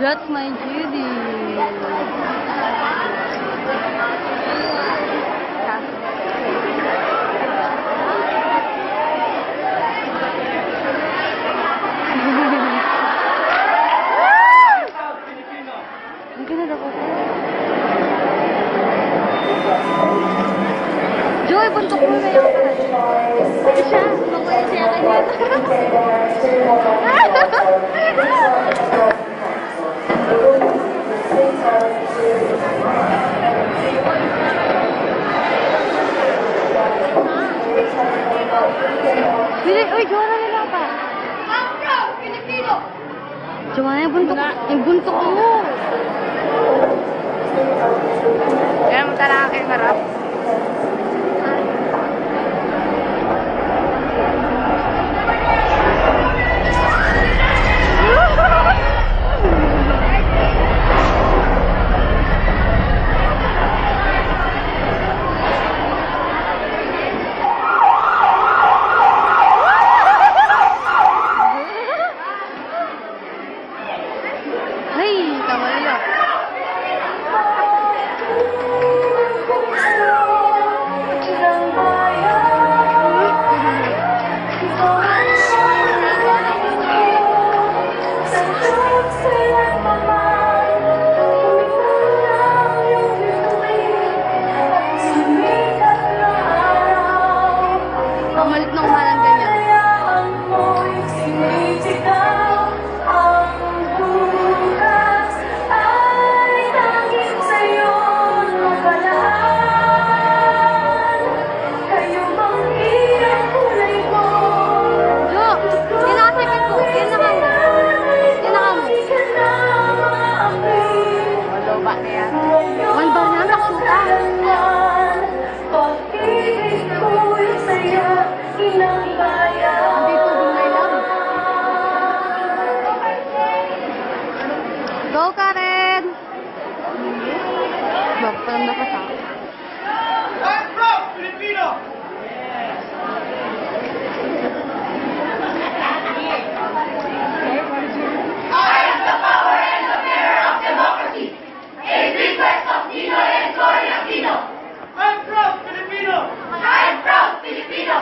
That's my Judy. Joy, buntok mo na yan. Siya, makuha siya kanya. Uy, Joanna nila pa. Joanna, yung buntok mo. Kaya mo talaga kayo marap. Hey, kamalala. Pamalit ng umalang ganyan. Go, Karen! Bago pa lang nakasama. I'm from Filipino! I am the power and the mirror of democracy. A request of Ninoy and Gloria Aquino. I'm from Filipino. I'm from Filipino.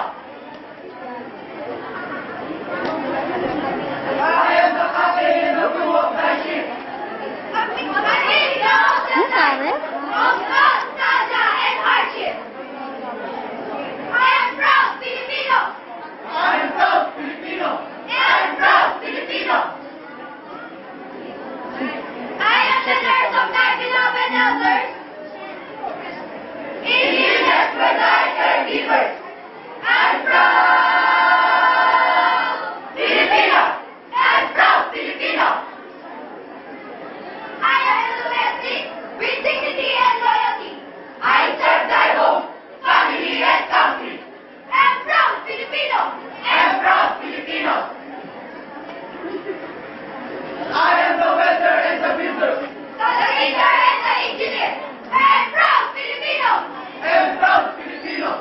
I am the captain in the crew of my ship. Ano sabi? Of love, Saja, and hardship. I am proud Filipino. I am proud Filipino. I am proud Filipino. I am the nurse of my beloved elders. In illness for thy caregivers. I'm proud Filipino. I'm proud Filipino. I am enthusiastic with dignity and loyalty. I serve thy home, family, and country. I'm proud Filipino. I'm proud Filipino. I am the welder and the builder. The leader and the engineer. I'm proud Filipino. I'm proud Filipino.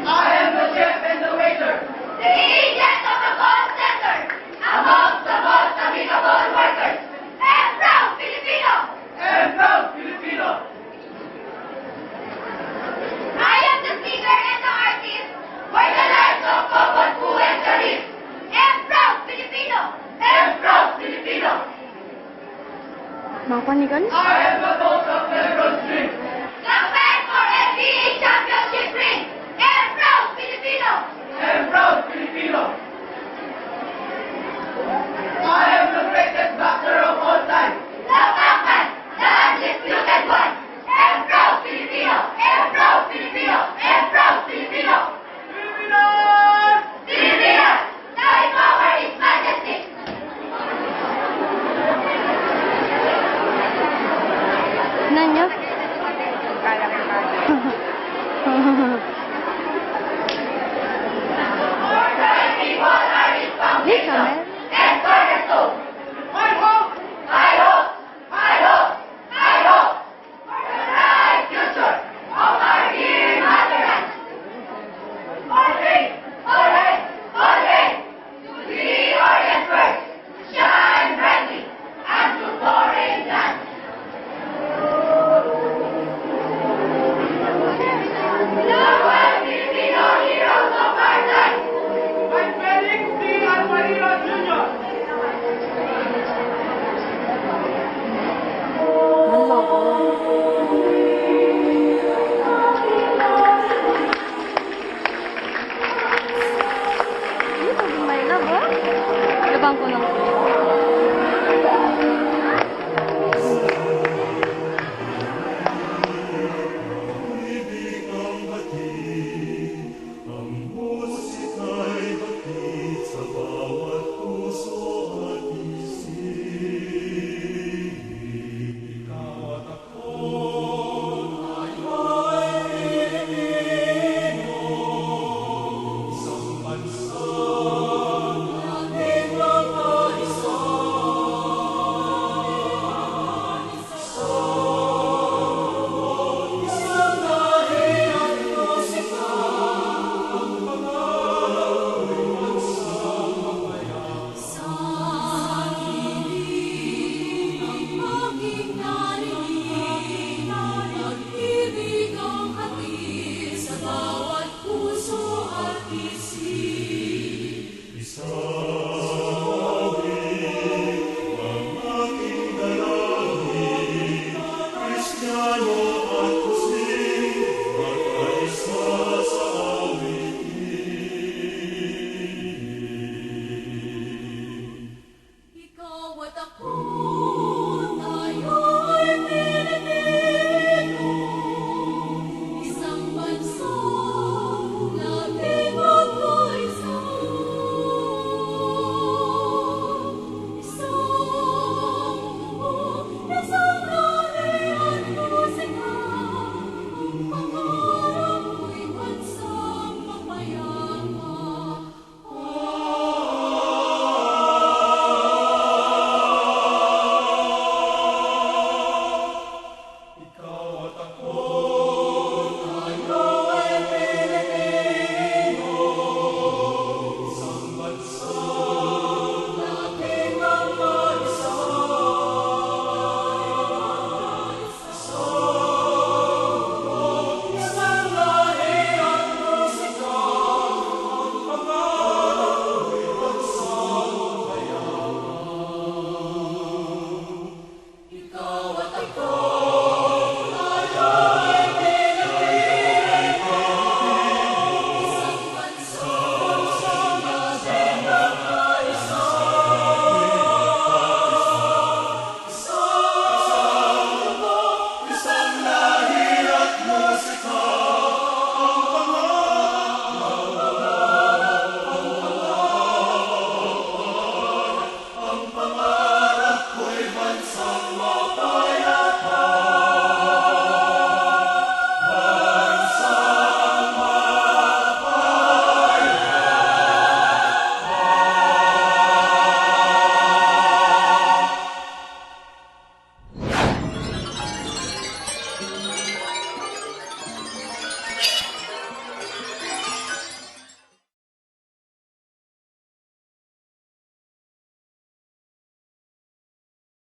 I am the chef and the waiter. The agent of the call center. Amongst the most amicable workers. I'm proud Filipino. I'm proud Filipino. I am the singer and the artist for the lives of Common Fu and Sharif. I'm proud Filipino. I'm proud Filipino. Mga panigan? I am the host of Lebron's Dream. The fight for NBA championship ring. I'm proud Filipino. I'm proud Filipino. I am the greatest boxer of all time. The Batman, the undisputed one. I'm proud Filipino. I'm proud Filipino. I'm proud Filipino. Filipinos! Filipinos! Thy power is majestic. So